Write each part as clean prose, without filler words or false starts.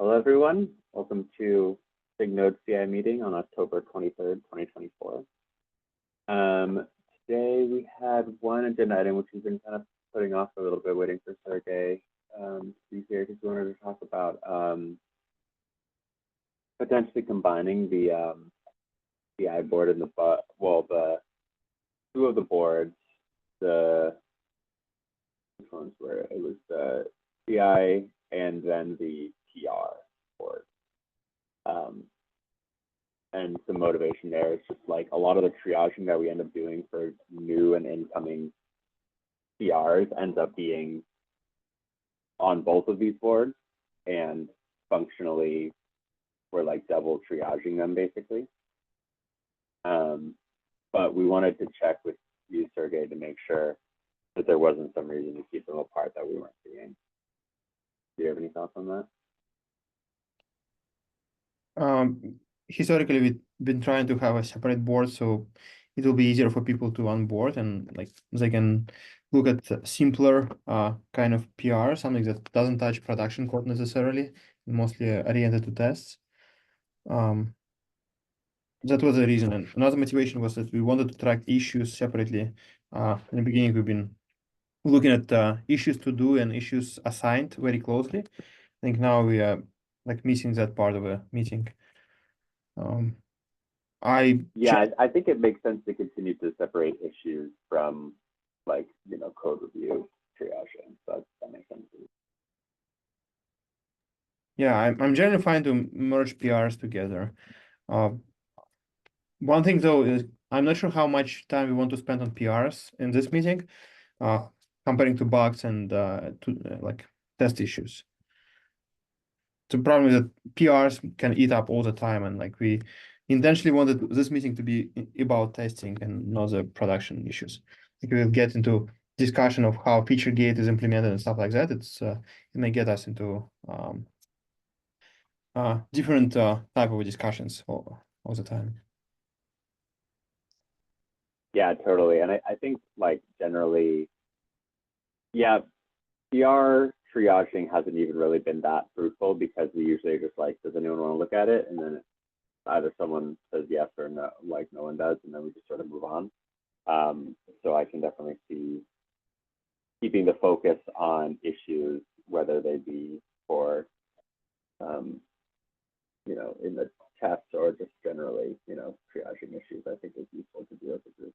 Hello, everyone. Welcome to SIG Node CI meeting on October 23rd, 2024. Today we had one agenda item, which we've been kind of putting off a little bit, waiting for Sergey to be here, because we wanted to talk about potentially combining the CI board and the two of the boards, which ones were it was the CI and then the PR board. And the motivation there is just like a lot of the triaging that we end up doing for new and incoming PRs ends up being on both of these boards, and functionally we're like double triaging them basically. But we wanted to check with you, Sergey, to make sure that there wasn't some reason to keep them apart that we weren't seeing. Do you have any thoughts on that? Historically, we've been trying to have a separate board, so it will be easier for people to onboard and like they can look at simpler kind of PR, something that doesn't touch production code necessarily, mostly oriented to tests. That was the reason. And another motivation was that we wanted to track issues separately. In the beginning, we've been looking at issues to do and issues assigned very closely. I think now we are like missing that part of a meeting. I think it makes sense to continue to separate issues from like, code review triaging. So that makes sense. Yeah, I'm generally fine to merge PRs together. One thing though is I'm not sure how much time we want to spend on PRs in this meeting, comparing to bugs and like test issues. The problem is that PRs can eat up all the time, and like we intentionally wanted this meeting to be about testing and not the production issues. Like we'll get into discussion of how feature gate is implemented and stuff like that. It may get us into different type of discussions all the time. Yeah, totally. And I think like generally, yeah, PR triaging hasn't even really been that fruitful because we usually are just like, does anyone want to look at it? And then either someone says yes or no, like no one does, and then we just sort of move on. So I can definitely see keeping the focus on issues, whether they be for, in the tests or just generally, triaging issues, I think is useful to do as a group.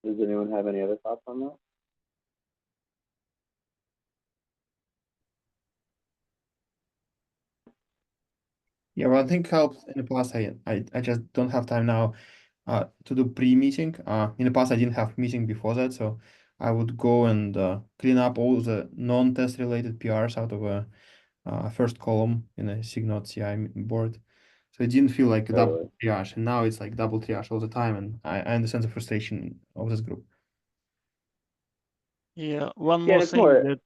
Does anyone have any other thoughts on that? Yeah, well, I think helps in the past. I just don't have time now to do pre-meeting. In the past, I didn't have meeting before that, so I would go and clean up all the non-test related PRs out of a first column in a SIG Node CI board. So it didn't feel like a double triage, and now it's like double triage all the time, and I understand the frustration of this group. Yeah, one more thing that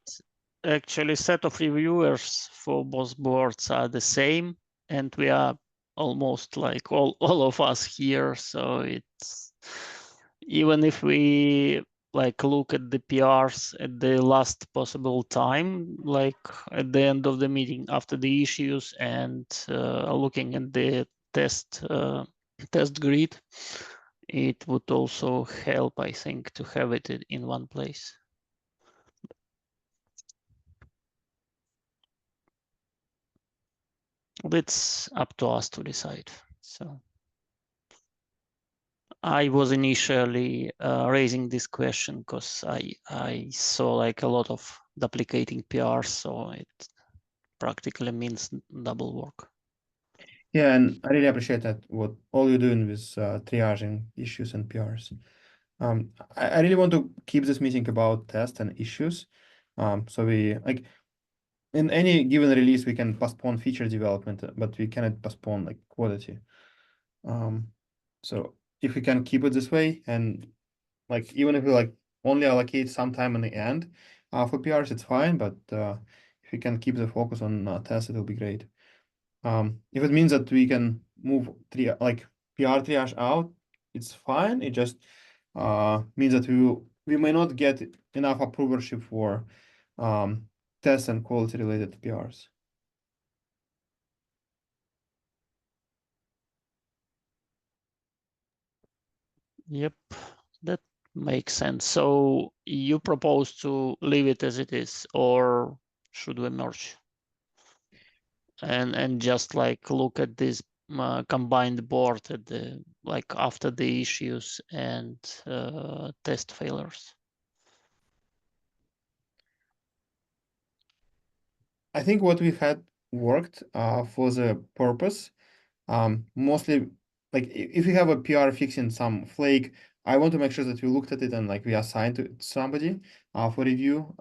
actually set of reviewers for both boards are the same, and we are almost like all of us here. So it's even if we like look at the PRs at the last possible time, like at the end of the meeting after the issues, and looking at the test grid, it would also help, I think, to have it in one place. It's up to us to decide. So I was initially raising this question because I saw like a lot of duplicating PRs, so it practically means double work. Yeah, and I really appreciate that what all you're doing with triaging issues and PRs. I really want to keep this meeting about tests and issues. So we like in any given release we can postpone feature development, but we cannot postpone like quality. So if we can keep it this way, and like even if we like only allocate some time in the end for PRs, it's fine. But if we can keep the focus on tests, it will be great. If it means that we can move PR triage out, it's fine. It just means that we may not get enough approvership for tests and quality related PRs. Yep, that makes sense. So you propose to leave it as it is, or should we merge? And just like look at this combined board at the like after the issues and test failures. I think what we've had worked for the purpose. Mostly, like if we have a PR fixing some flake, I want to make sure that we looked at it and like we assigned to somebody for review.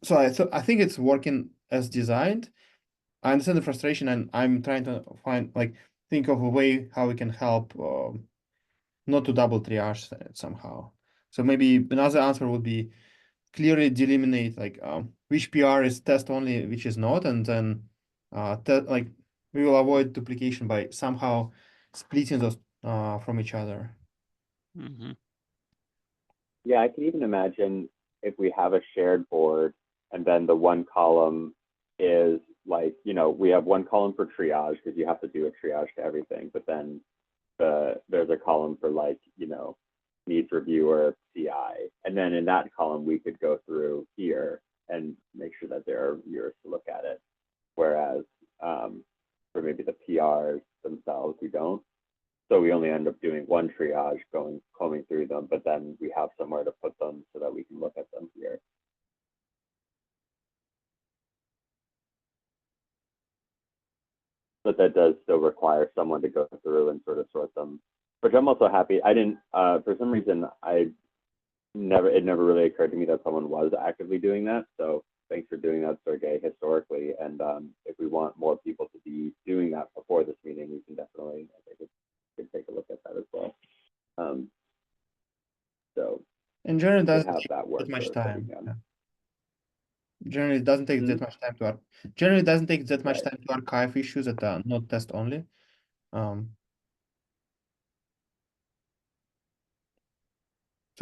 So I think it's working as designed. I understand the frustration, and I'm trying to think of a way how we can help not to double triage it somehow. So maybe another answer would be clearly delimitate like which PR is test only, which is not, and then like we will avoid duplication by somehow splitting those from each other. Mm-hmm. Yeah, I can even imagine if we have a shared board and then the one column is like, we have one column for triage because you have to do a triage to everything, but then there's a column for like, needs reviewer CI. And then in that column, we could go through here and make sure that there are reviewers to look at it. Whereas for maybe the PRs themselves, we don't. So we only end up doing one triage, combing through them, but then we have somewhere to put them so that we can look at them here. But that does still require someone to go through and sort of sort them, which I'm also happy. I didn't, for some reason, it never really occurred to me that someone was actively doing that. So thanks for doing that, Sergey, historically. And if we want more people to be doing that before this meeting, we can definitely, I think, could take a look at that as well. So in general, it doesn't have take that work that much time. Yeah. Generally, it doesn't take that much time to generally it doesn't take that much time to archive issues that are not test only. So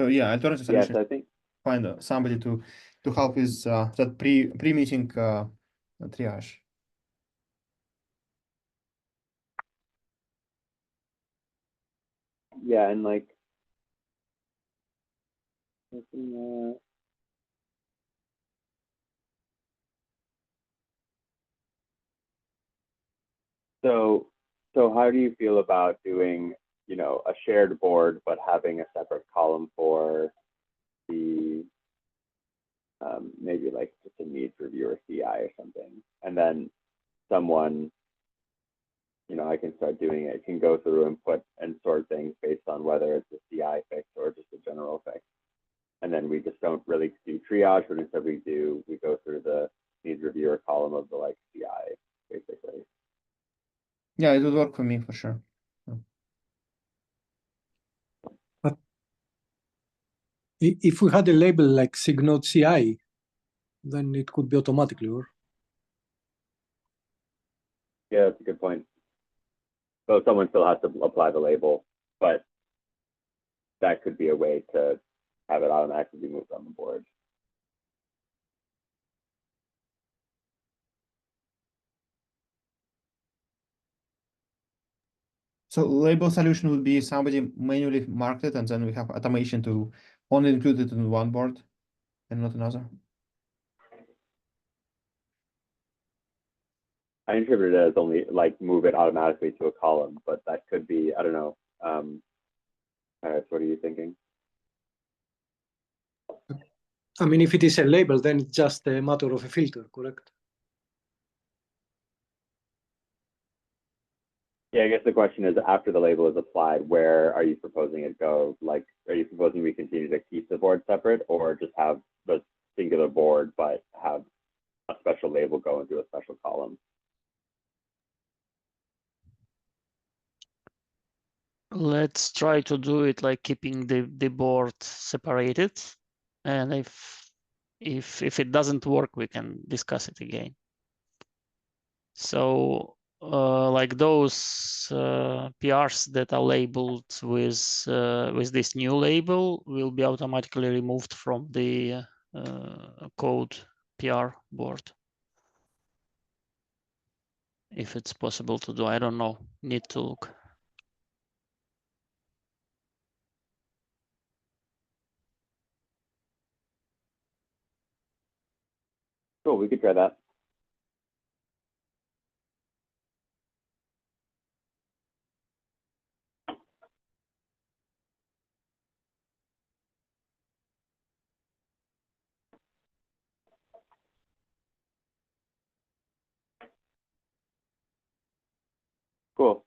yeah, alternative solution. Yes, I think find somebody to help with that pre-meeting triage. Yeah, and like so how do you feel about doing, a shared board, but having a separate column for the maybe like just a needs reviewer CI or something, and then someone, I can start doing it, can go through and put and sort things based on whether it's a CI fix or just a general fix. And then we just don't really do triage, but instead we go through the needs reviewer column of the like CI, basically. Yeah, it would work for me for sure. But if we had a label like SIG Node CI, then it could be automatically, or? Yeah, that's a good point. So someone still has to apply the label, but that could be a way to have it automatically be moved on the board. So label solution would be somebody manually marked it, and then we have automation to only include it in one board and not another. I interpret it as only like move it automatically to a column, but that could be, I don't know. What are you thinking? I mean, if it is a label, then it's just a matter of a filter, correct? Yeah, I guess the question is, after the label is applied, where are you proposing it go? Like, are you proposing we continue to keep the board separate, or just have the singular board, but have a special label go into a special column? Let's try to do it like keeping the board separated, and if it doesn't work, we can discuss it again. So like those PRs that are labeled with this new label will be automatically removed from the code PR board. If it's possible to do, I don't know, need to look. Cool, we could try that. Cool.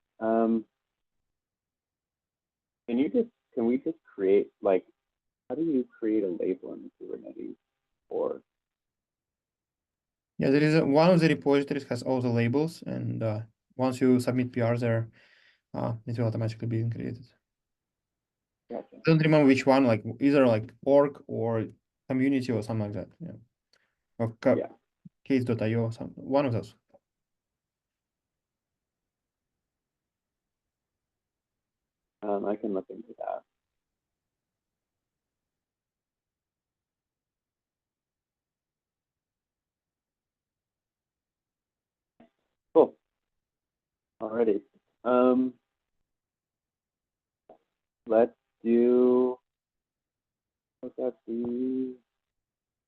Can we just create, like, how do you create a label in Kubernetes? Or Yeah, there is one of the repositories has all the labels, and once you submit PR there, it will automatically be created. gotcha. I don't remember which one, like either like org or community or something like that. Yeah. Or Yeah. case.io or something. One of those. I can look into that. Cool. Alrighty. Let's do, what's that, the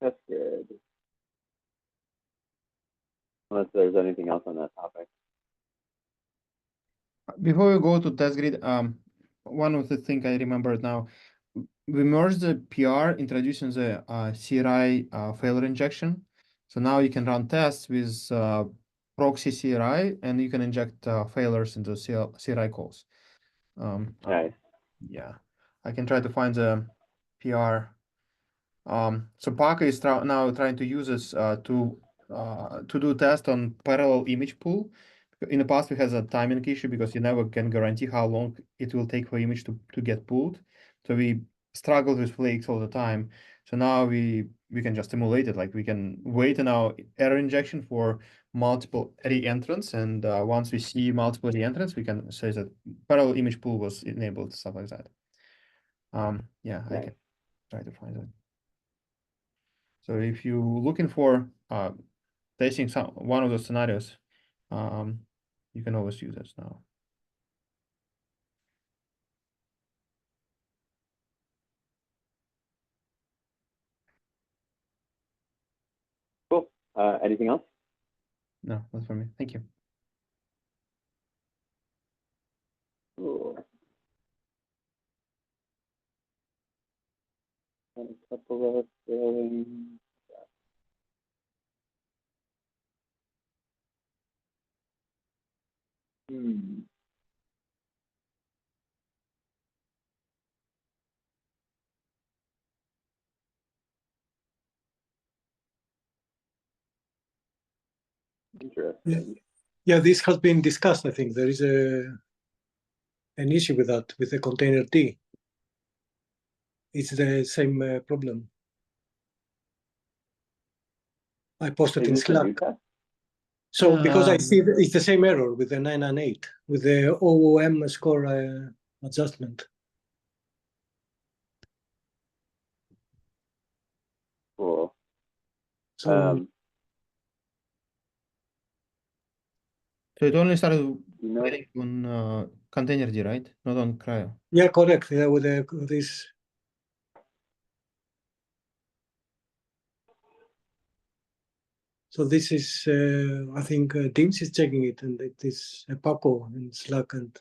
test grid. Unless there's anything else on that topic. Before we go to test grid, one of the things I remembered now, we merged the PR introducing the CRI failure injection. So now you can run tests with proxy CRI, and you can inject failures into CRI calls. Nice. Yeah, I can try to find the PR. So Parker is now trying to use this to do test on parallel image pool. In the past, we had a timing issue because you never can guarantee how long it will take for image to get pulled. So we struggled with flakes all the time. So now we can just emulate it. Like we can wait in our error injection for multiple re-entrants, and once we see multiple re-entrants, we can say that parallel image pool was enabled, stuff like that. Yeah, Nice. I can try to find it. So if you're looking for testing one of those scenarios, you can always use this now. Cool. Anything else? No, that's for me. Thank you. Cool. And a couple of things. Interesting. Yeah, this has been discussed. I think there is an issue with that, with the container D. It's the same problem. I posted in Is this a new Slack. test? So because I see it's the same error with the 9 and 8, with the OOM score adjustment. Cool. So So it only started you know, waiting on container D, right? Not on cryo. yeah, correct. Yeah, with this. So this is, I think, Teams is checking it, and it is Paco in Slack, and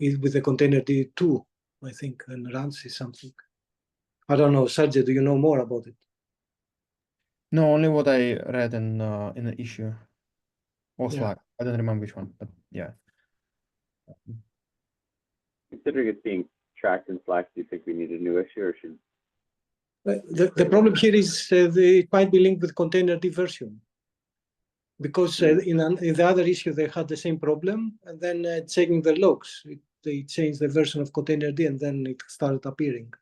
it with the container D2, I think, and runs is something. I don't know, Sergey, do you know more about it? No, only what I read in the issue or Yeah. Slack. I don't remember which one, but yeah. considering it's being tracked in Slack, do you think we need a new issue, or should? The problem here is it might be linked with container D version. Because in the other issue, they had the same problem, and then checking the logs, they changed the version of container D, and then it started appearing.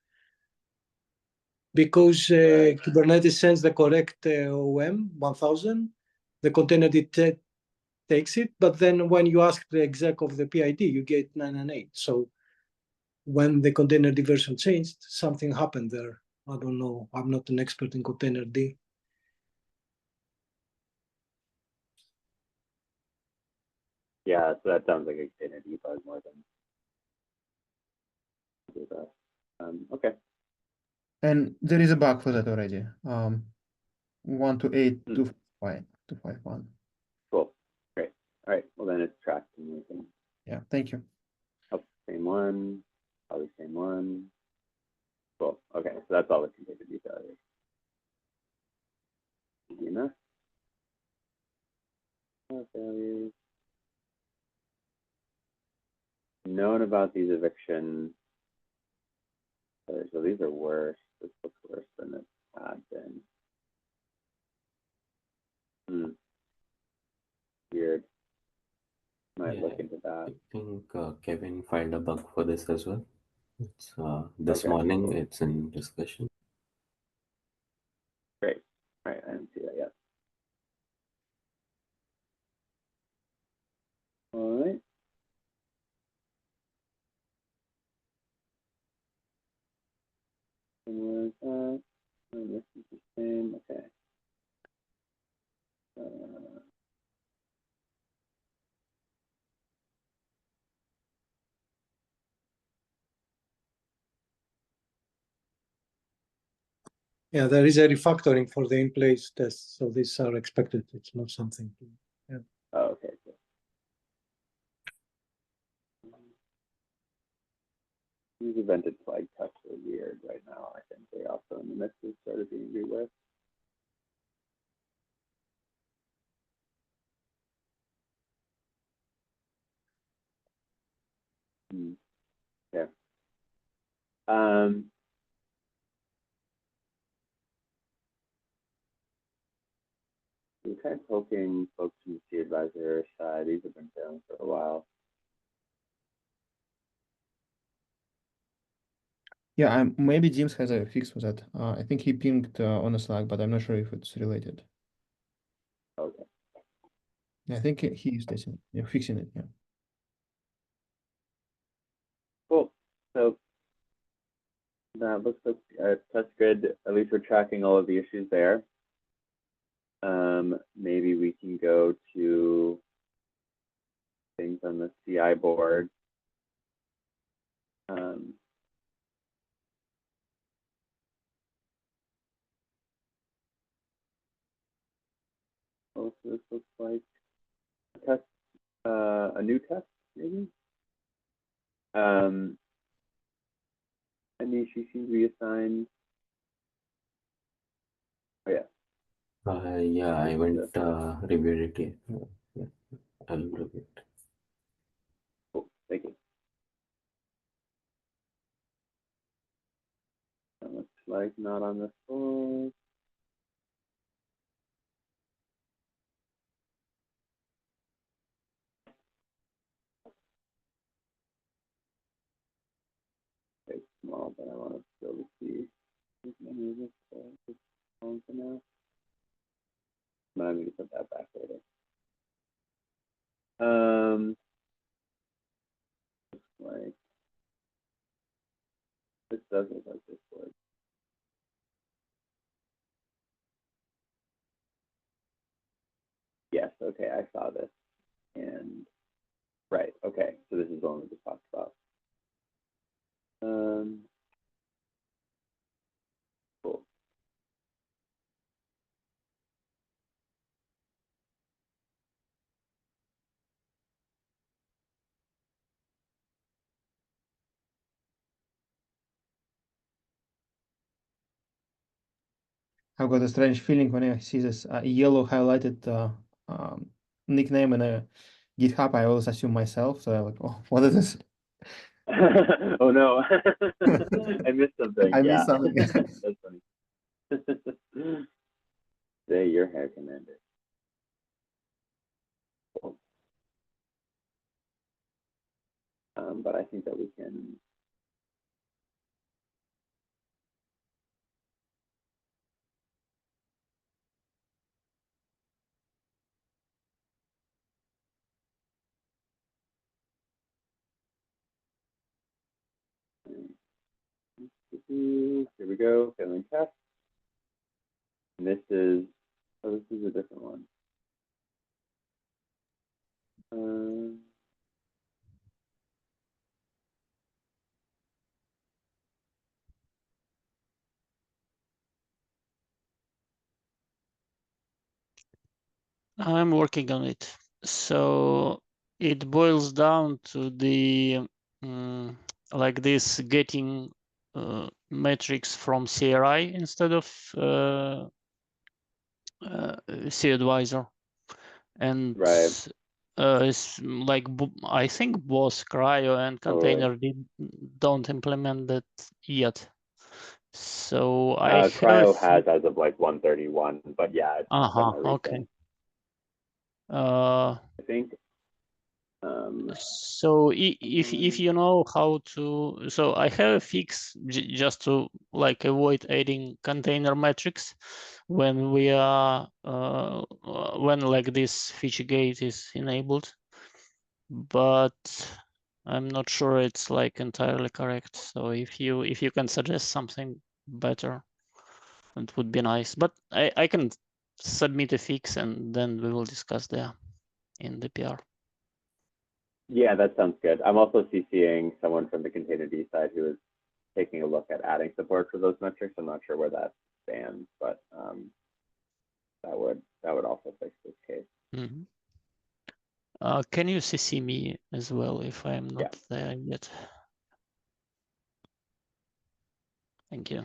Because Kubernetes sends the correct OM 1000, the container D takes it, but then when you ask the exec of the PID, you get 998. So when the container D version changed, something happened there. I don't know. I'm not an expert in container D. Yeah, so that sounds like a container debug more than that. Okay. And there is a bug for that already. 128.251. Cool. Great. All right. Well, then it's tracked and we can. Yeah, thank you. Oh, same one. Probably same one. Cool. Okay, so that's all the container detail is. Easy enough. Failures. Known about these evictions. So these are worse. This looks worse than it had been. Weird. Might look into that. I think Kevin filed a bug for this as well. It's this Okay. morning. It's in discussion. Great. All right, I didn't see that yet. All right. And where's that? Oh, this is the same. Okay. Yeah, there is a refactoring for the in-place tests, so these are expected. It's not something. Yeah. Oh, okay. Cool. These evented flag tests are weird right now. I think they also in the midst of started being reworked. Yeah. We tried poking folks from the C advisor side. These have been failing for a while. Yeah, maybe James has a fix for that. I think he pinged on a Slack, but I'm not sure if it's related. Okay. Yeah, I think he's fixing it. Yeah. Cool. So that looks like that's good. At least we're tracking all of the issues there. Maybe we can go to things on the CI board. What this looks like a test, a new test, maybe. Any she seems to be assigned. Oh yeah. Yeah, I went reviewed it. Yeah, I'll review it. Cool. Thank you. That looks like not on this board. It's small, but I want to be able to see as many of this for now. But I'm going to put that back later. Like this does look like this board. Yes, okay, I saw this. And right, okay, so this is the one we just talked about. Cool. I've got a strange feeling when I see this yellow highlighted nickname in a GitHub. I always assume myself. So I'm like, oh, what is this? Oh no, I missed something. I Yeah, missed something. that's funny. Say your hair commander. Cool. But I think that we can. Here we go, failing test. And this is, oh, this is a different one. I'm working on it. So it boils down to the like this getting metrics from CRI instead of CAdvisor, and Right. it's like I think both Cryo and Container don't implement that yet. So I have Cryo has as of like 131, but yeah, it's okay. I think. So if you know how to, so I have a fix just to like avoid adding container metrics when we are when like this feature gate is enabled, but I'm not sure it's like entirely correct. So if you can suggest something better, it would be nice. But I can submit a fix and then we will discuss there in the PR. Yeah, that sounds good. I'm also CCing someone from the Containerd side who is taking a look at adding support for those metrics. I'm not sure where that stands, but that would also fix this case. Mm-hmm. Can you CC me as well if I'm not there yet? Thank you.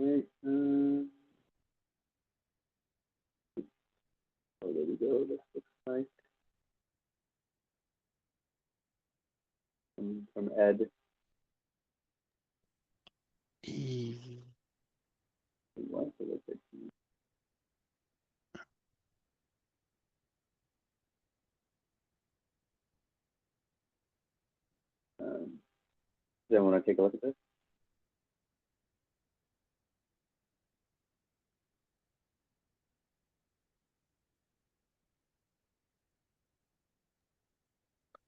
Right. Oh, there we go. This looks nice. From Ed. Does anyone want to take a look at this?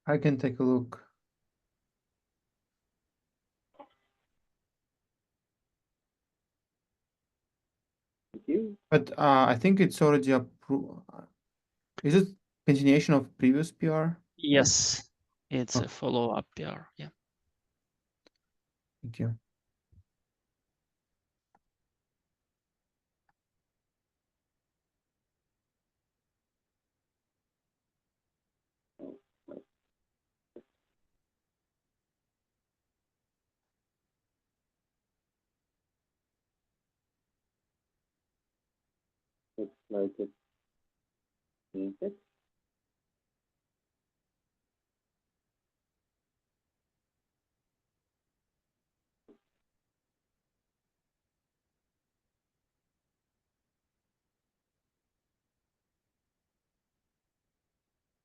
I can take a look. Thank you. But I think it's already approved. Is it continuation of previous PR? Yes, it's a follow-up PR. Yeah. Thank you. Looks like it's being fixed.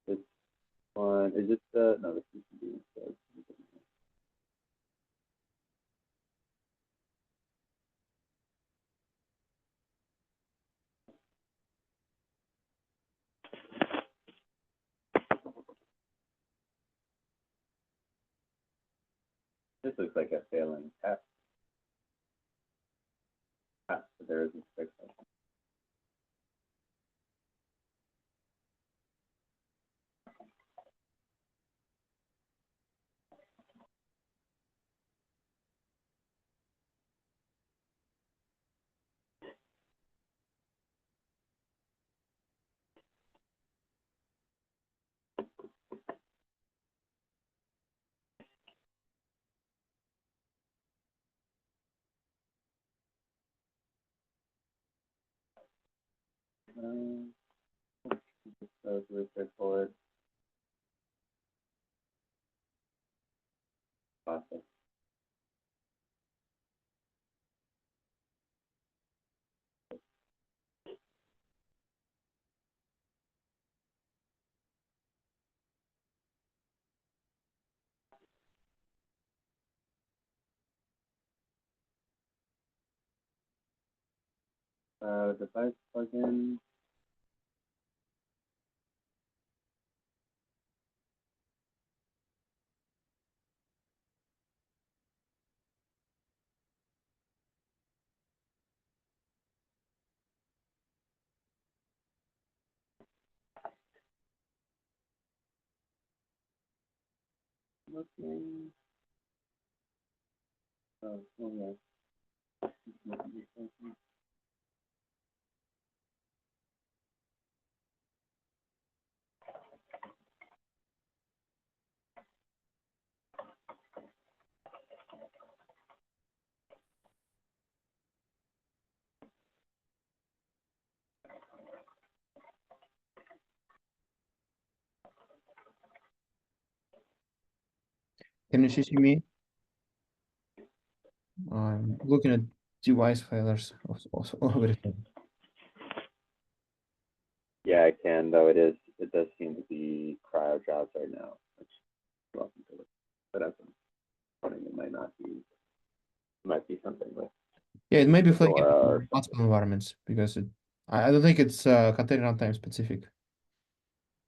This one is this the no? This is being said. This looks like a failing test. But there isn't a fix. That was really straightforward. Process. Device plugin. Looking. Oh, okay. Can you see me? I'm looking at device failures of everything. Yeah, I can, though it does seem to be cryo jobs right now, which is welcome to look. But as I'm running, it might be something with Yeah, it may be flagging Fedora or in multiple environments because I don't think it's container runtime specific.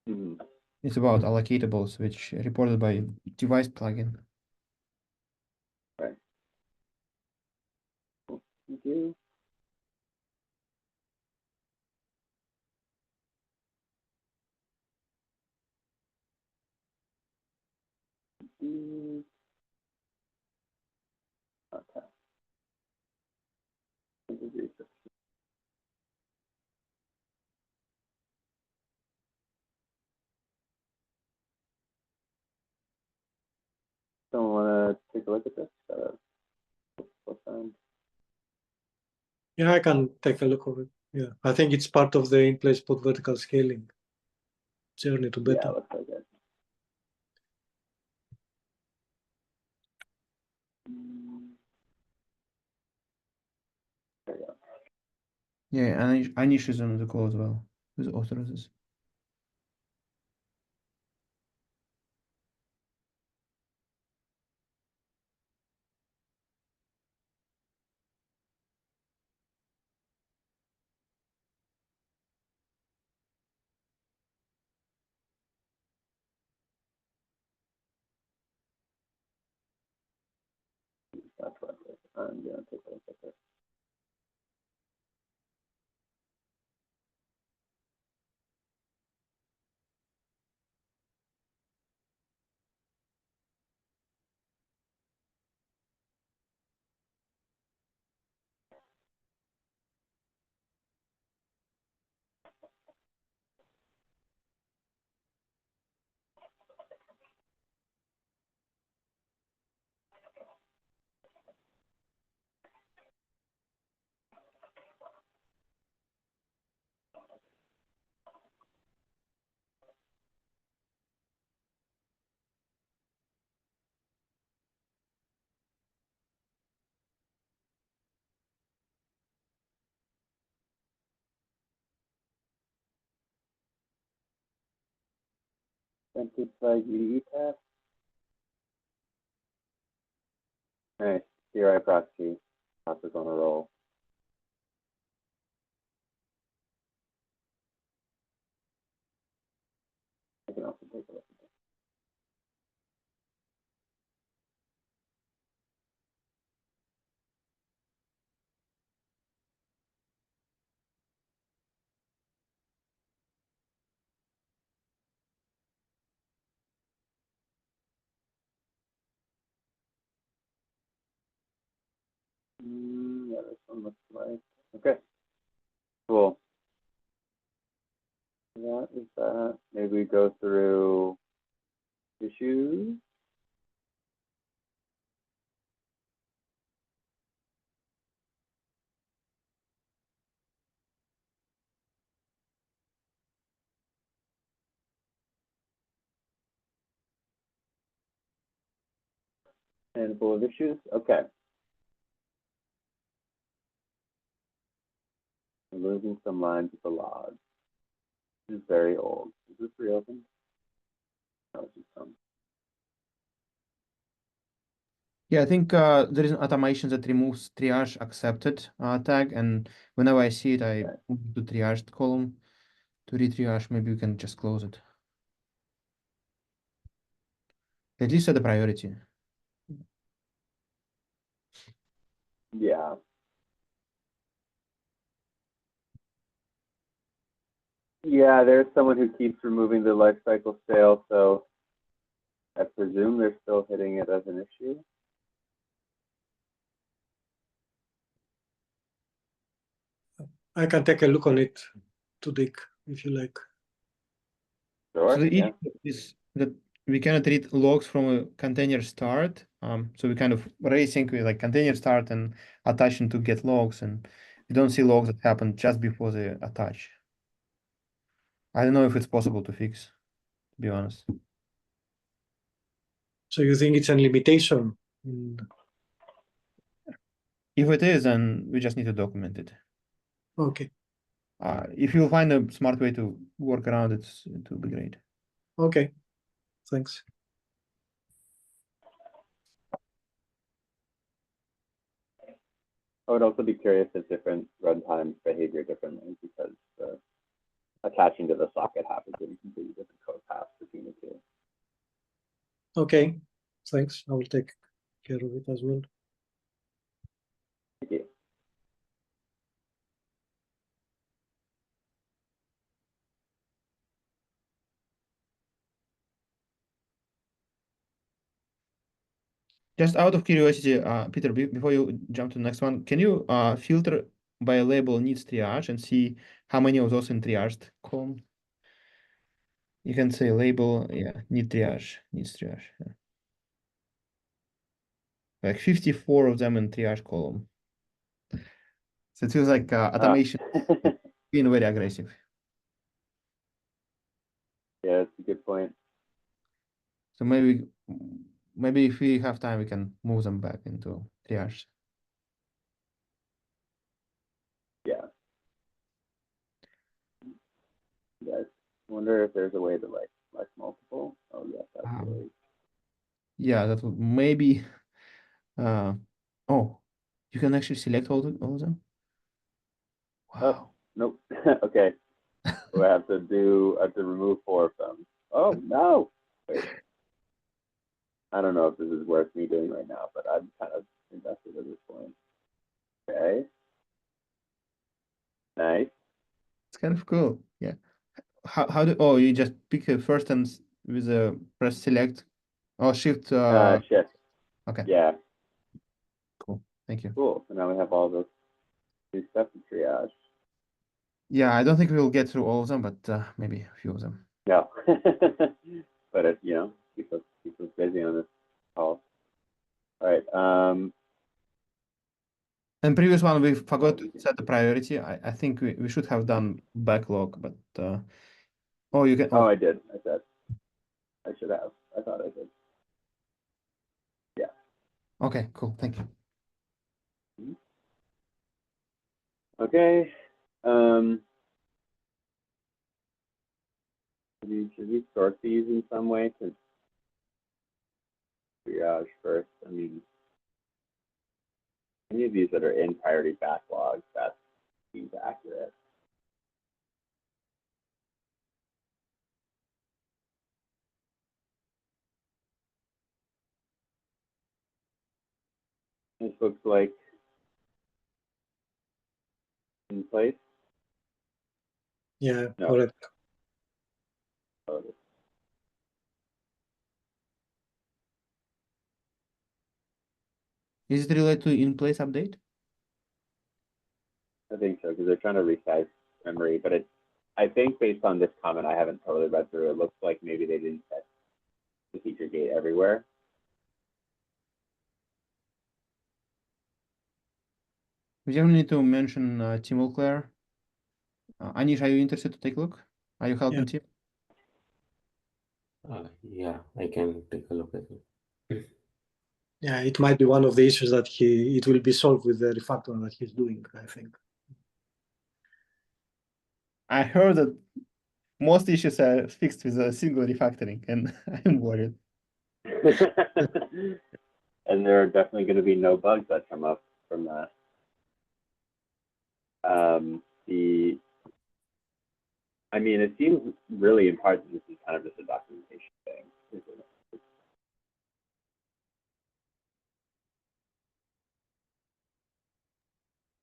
something. It's about allocatables, which reported by device plugin. Right. Cool. Thank you. Okay. Don't want to take a look at this. Yeah, I can take a look of it. Yeah, I think it's part of the in-place pod vertical scaling journey to Yeah, beta. looks like it. There you go. Yeah, and Anish is on the call as well with authors. That's what it is. I'm gonna take a look at this. Scented flag EDE tab. Nice. CRI proxy. Process on a roll. I can also take a look at this. Yeah, this one looks like. Okay. Cool. That is that. Maybe we go through issues. Handful of issues. Okay. I'm losing some lines with the log. This is very old. Is this reopened? No, it's just some. Yeah, I think there is an automation that removes triage accepted tag, and whenever I see it, I Okay. move to triaged column to retriage. Maybe we can just close it. At least set the priority. Yeah. Yeah, there's someone who keeps removing the lifecycle sale, so I presume they're still hitting it as an issue. I can take a look on it to dig if you like. Sure. So the Yeah. issue is that we cannot read logs from a container start. So we kind of racing with like container start and attaching to get logs, and we don't see logs that happen just before they attach. I don't know if it's possible to fix, to be honest. So you think it's a limitation? If it is, then we just need to document it. Okay. If you find a smart way to work around it, it will be great. Okay. Thanks. I would also be curious if different runtimes behavior differently because attaching to the socket happens in completely different code paths between the two. Okay. Thanks. I will take care of it as well. Thank you. Just out of curiosity, Peter, before you jump to the next one, can you filter by label needs triage and see how many of those in triaged column? You can say label, yeah, needs triage. Yeah. Like 54 of them in triage column. So it feels like automation being very aggressive. Yeah, that's a good point. So maybe if we have time, we can move them back into triage. Yeah. Yes. I wonder if there's a way to like select multiple. Oh yes, absolutely. Yeah, that would maybe. Oh, you can actually select all of them. Wow. Oh, nope. Okay. So I have to remove 4 of them. Oh no. Wait. I don't know if this is worth me doing right now, but I'm kind of invested at this point. Okay. Nice. It's kind of cool. Yeah. How do you just pick a first and with a press select or shift Shift. okay, Yeah. cool. Thank you. Cool. So now we have all those 2 steps of triage. Yeah, I don't think we'll get through all of them, but maybe a few of them. No. But it, keep us busy on this call. All right. And previous one we forgot to set the priority. I think we should have done backlog, but oh, you can. Oh, I did. I said I should have. I thought I did. Yeah. Okay, cool. Thank you. Okay. Should we sort these in some way to triage first? I mean, any of these that are in priority backlog, that seems accurate. This looks like in place. Yeah, No. correct. Oh, Is it related to in-place update? I think so, because they're trying to resize memory, but I think based on this comment, I haven't totally read through. It looks like maybe they didn't set the feature gate everywhere. We definitely need to mention Team Claire. Anish, are you interested to take a look? Are you helping Yeah. team? Yeah, I can take a look at it. Yeah, it might be one of the issues that it will be solved with the refactor that he's doing, I think. I heard that most issues are fixed with a single refactoring, and I'm worried. and there are definitely going to be no bugs that come up from that. I mean, it seems really in part that this is kind of just a documentation thing, isn't it?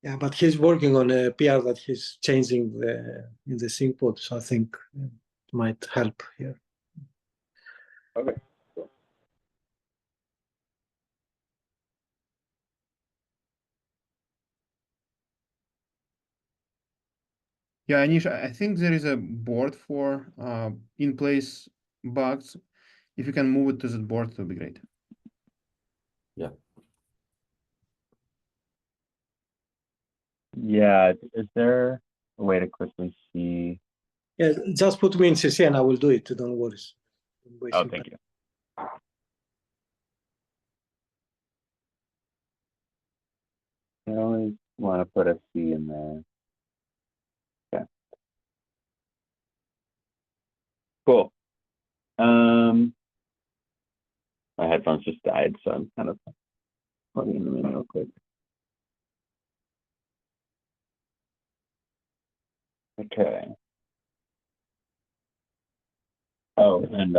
Yeah, but he's working on a PR that he's changing in the sync pod, so I think it might help here. Okay, cool. Yeah, Anish, I think there is a board for in place bugs. If you can move it to the board, it would be great. Yeah. Yeah, is there a way to quickly see? Yeah, just put me in CC and I will do it. Don't worry. Oh, thank you. I always want to put a C in there. Okay. Cool. My headphones just died, so I'm kind of plugging them in real quick. Okay. Oh, and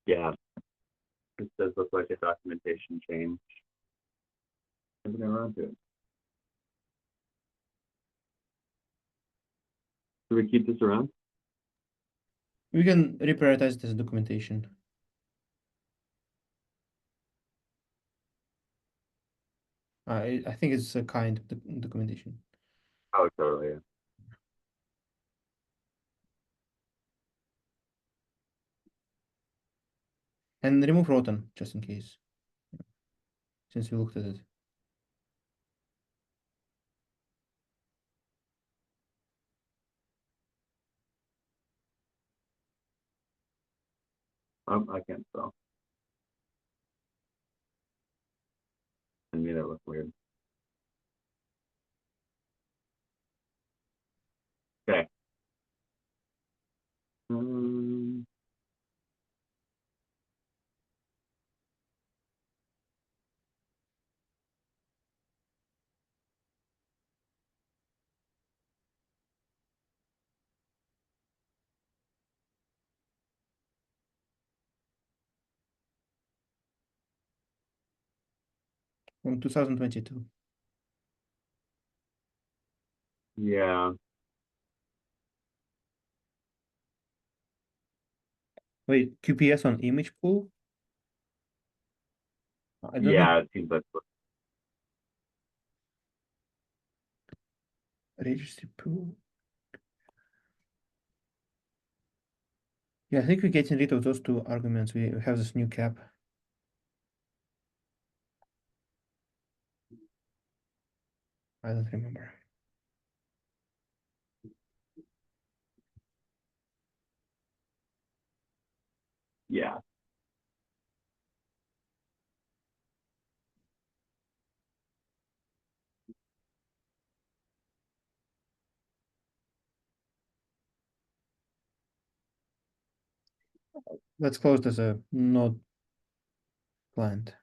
yeah, it does look like a documentation change. I'm gonna run to it. Do we keep this around? We can reprioritize this documentation. I think it's a kind of documentation. Oh, totally. Yeah. And remove Rotan, just in case. Since we looked at it. I can't spell. I made it look weird. Okay. Um, From 2022. yeah. Wait, QPS on image pool? I don't know. Yeah, it seems like Registry pool. Yeah, I think we're getting rid of those two arguments. We have this new cap. I don't remember. yeah. Let's close as a node client.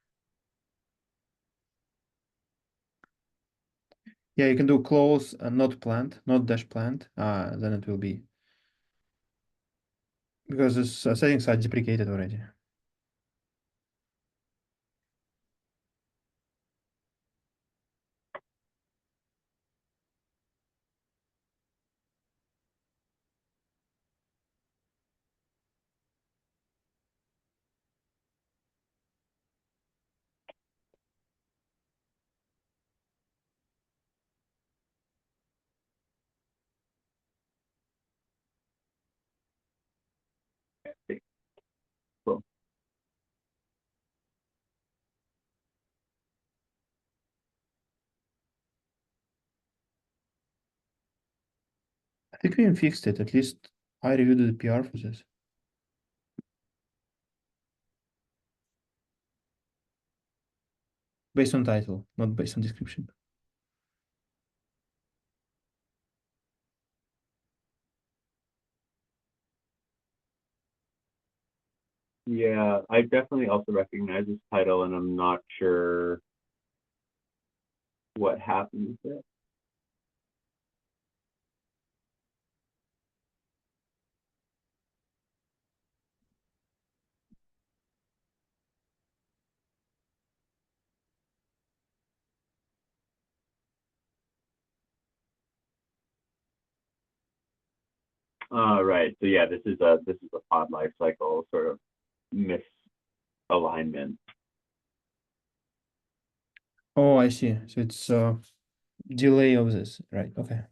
Yeah, you can do close not plant, not dash plant. Then it will be because this settings are deprecated already. Cool. I think we fixed it. At least I reviewed the PR for this. Based on title, not based on description. Yeah, I definitely also recognize this title, and I'm not sure what happened with it. Right. So yeah, this is a pod life cycle sort of misalignment. Oh, I see. So it's delay of this, right? Okay.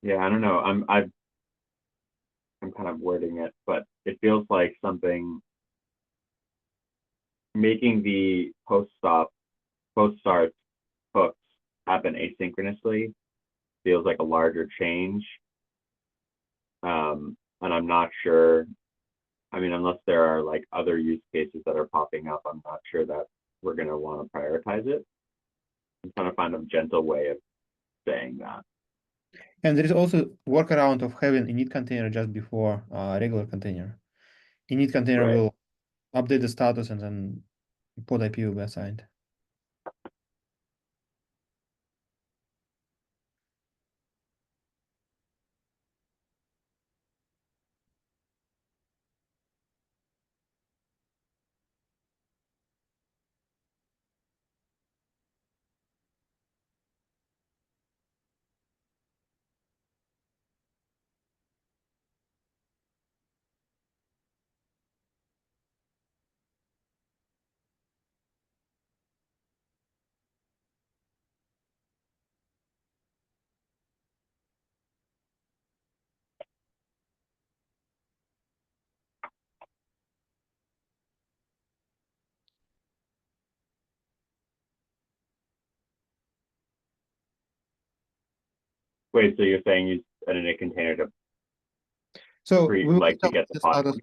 Yeah, I don't know. I'm kind of wording it, but it feels like something making the post start hooks happen asynchronously feels like a larger change. And I'm not sure. I mean, unless there are like other use cases that are popping up, I'm not sure that we're going to want to prioritize it. I'm trying to find a gentle way of saying that. And there is also workaround of having init container just before regular container. Init container Right. will update the status and then pod IP will be assigned. Wait, so you're saying use an init container to So create, we will like, need to to get update the the pod? status.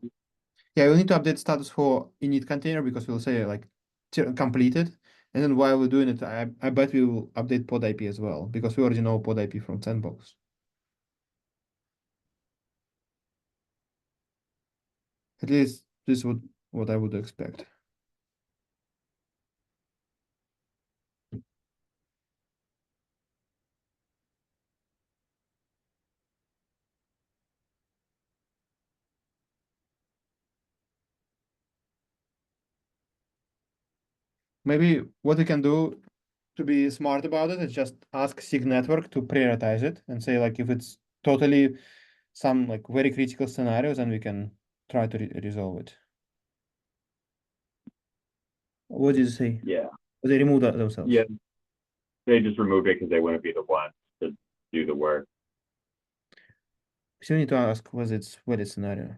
Yeah, we need to update status for init container because we'll say like completed. And then while we're doing it, I bet we will update pod IP as well because we already know pod IP from sandbox. At least this is what I would expect. Maybe what we can do to be smart about it is just ask SIG network to prioritize it and say like if it's totally some like very critical scenarios, then we can try to resolve it. What did you say? Yeah. They removed themselves. Yeah. They just removed it because they wouldn't be the ones to do the work. So you need to ask was it's what is scenario.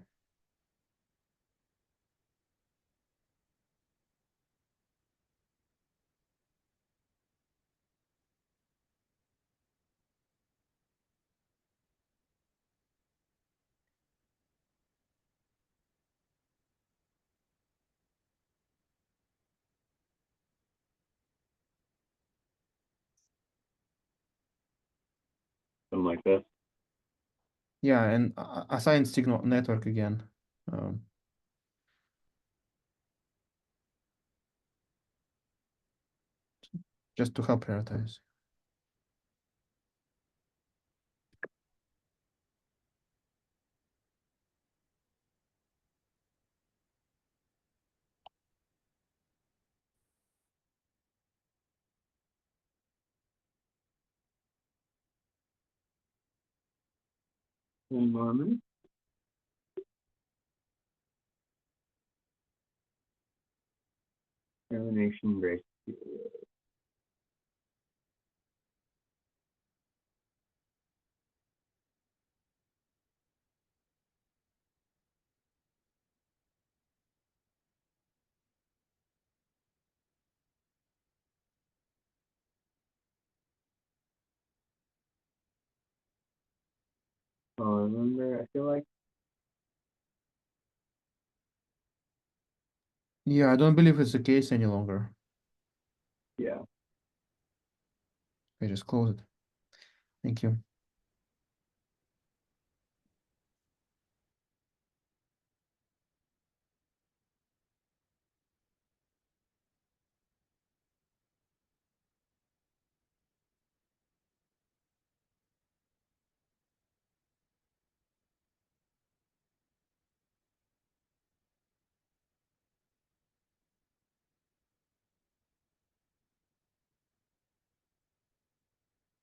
Something like this. Yeah, and assign signal network again. Um, just to help prioritize. One moment. Termination grace period. Oh, I remember, I feel like, Yeah, I don't believe it's the case any longer. yeah. I just close it. Thank you.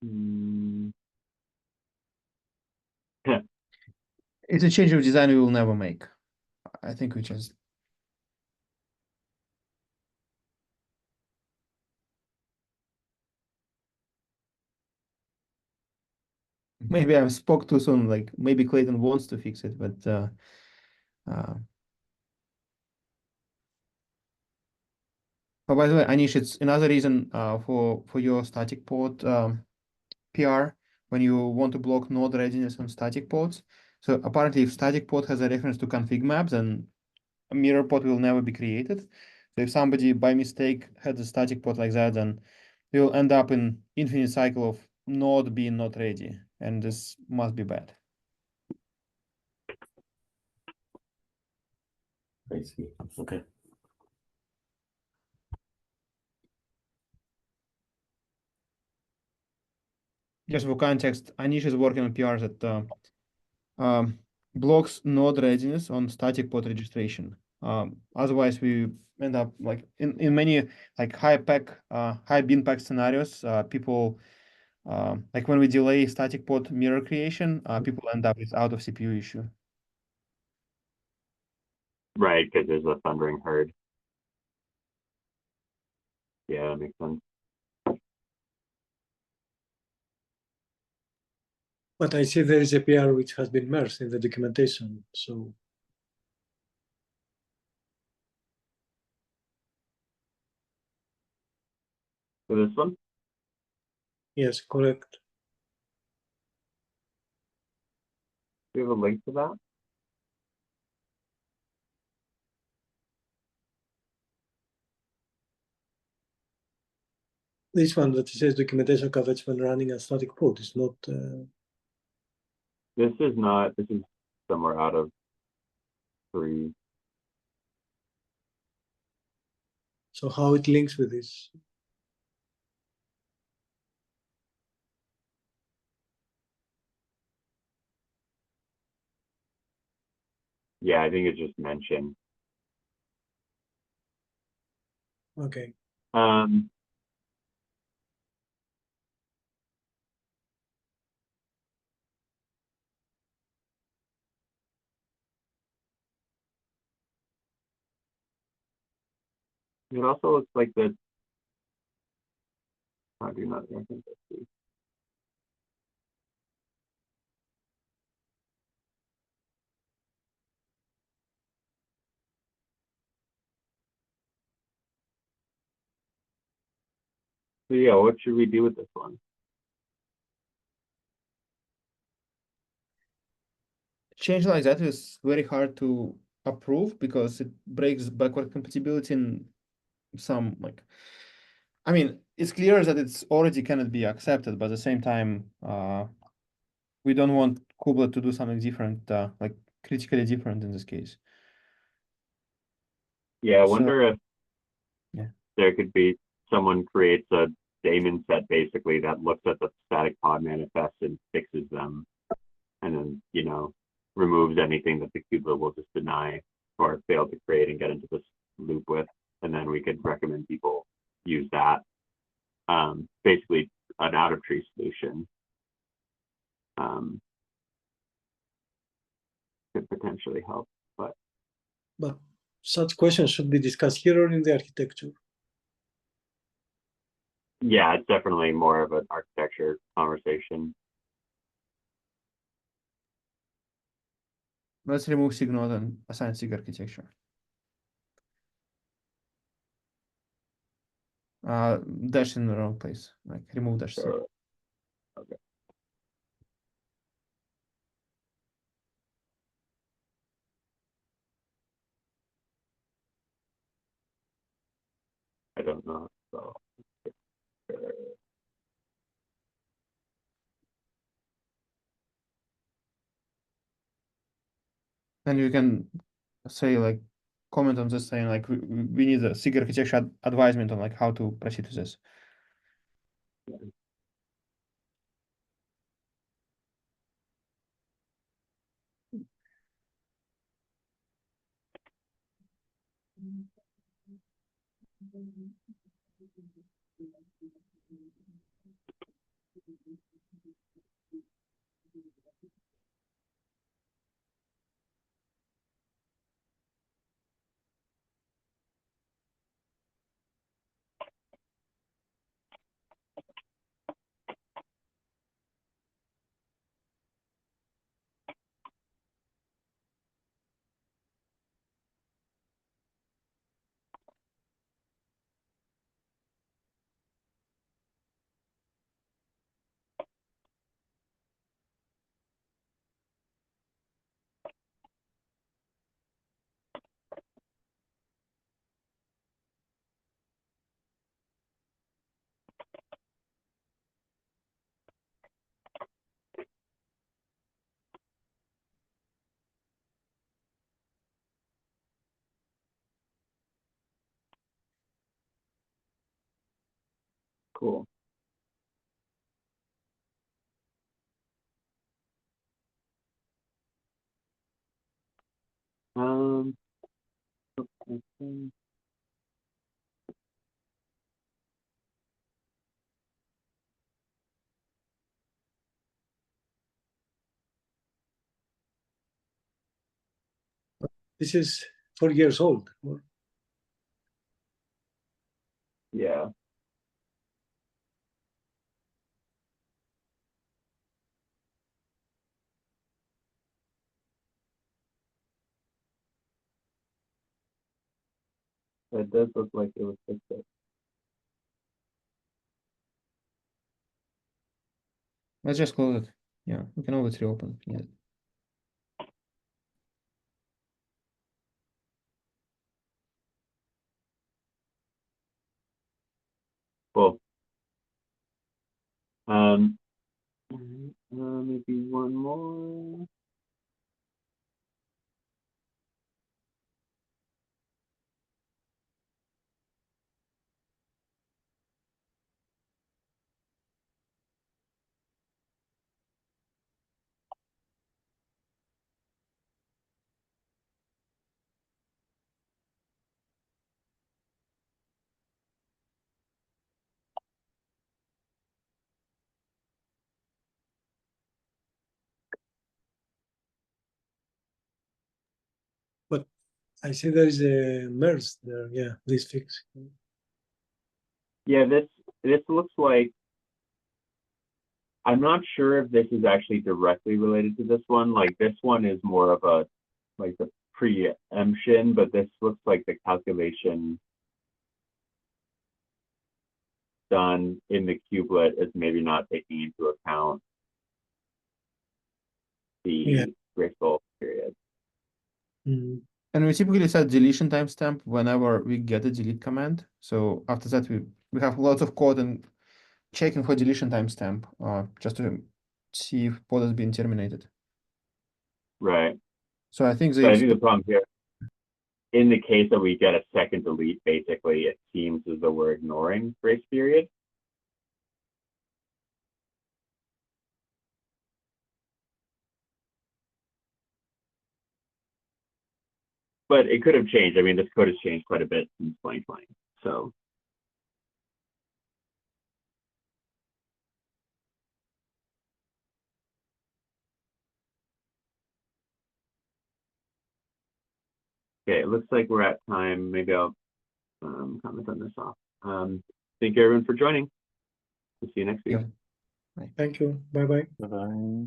Mm. It's a change of design we will never make. I think we just maybe I spoke too soon. Like maybe Clayton wants to fix it, but oh, by the way, Anish, it's another reason for your static pod PR when you want to block node readiness on static pods. So apparently, if static pod has a reference to config map, then a mirror pod will never be created. So if somebody by mistake had a static pod like that, then we will end up in infinite cycle of node being not ready, and this must be bad. I see. Okay. Just for context, Anish is working on PRs that blocks node readiness on static pod registration. Otherwise, we end up like in many like high bin pack scenarios, people like when we delay static pod mirror creation, people end up with out of CPU issue. Right, because there's a thundering herd. Yeah, that makes sense. But I see there is a PR which has been merged in the documentation. So For this one? yes, correct. Do you have a link to that? This one that says documentation coverage when running a static pod is not. This is not, this is somewhere out of 3. So how it links with this? Yeah, I think it's just mentioned. Okay. It also looks like that. I do not think that's the. So yeah, what should we do with this one? Change like that is very hard to approve because it breaks backward compatibility in some like. I mean, it's clear that it's already cannot be accepted, but at the same time, we don't want Kubla to do something different, like critically different in this case. Yeah, I So- wonder if Yeah. there could be someone creates a daemon set basically that looks at the static pod manifest and fixes them, and then, you know, removes anything that the kubelet will just deny or fail to create and get into this loop with, and then we could recommend people use that. Basically an out of tree solution. Could potentially help, but such questions should be discussed here or in the architecture. yeah, it's definitely more of an architecture conversation. Let's remove SIG node and assign SIG architecture. Dash in the wrong place. Like remove dash SIG. Okay. I don't know. So. And you can say like comment on this saying like we need a SIG architecture advisement on like how to proceed with this. Cool. Okay. This is 4 years old. Yeah. It does look like it was fixed. Let's just close it. Yeah, we can always reopen. Yeah. Cool. Maybe one more. But I see there is a merge there. Yeah, this fix. Yeah, this looks like, I'm not sure if this is actually directly related to this one. Like this one is more of a like the preemption, but this looks like the calculation done in the kubelet is maybe not taking into account the graceful period. Mm. And we typically set deletion timestamp whenever we get a delete command. So after that, we have lots of code and checking for deletion timestamp just to see if pod has been terminated. Right. So I think So I think the problem here, in the case that we get a second delete, basically it seems as though we're ignoring grace period. but it could have changed. I mean, this code has changed quite a bit since 2020. So okay, it looks like we're at time. Maybe I'll comment on this off. Thank you everyone for joining. We'll see you next week. Yeah. Thank you. Bye bye. Bye-bye.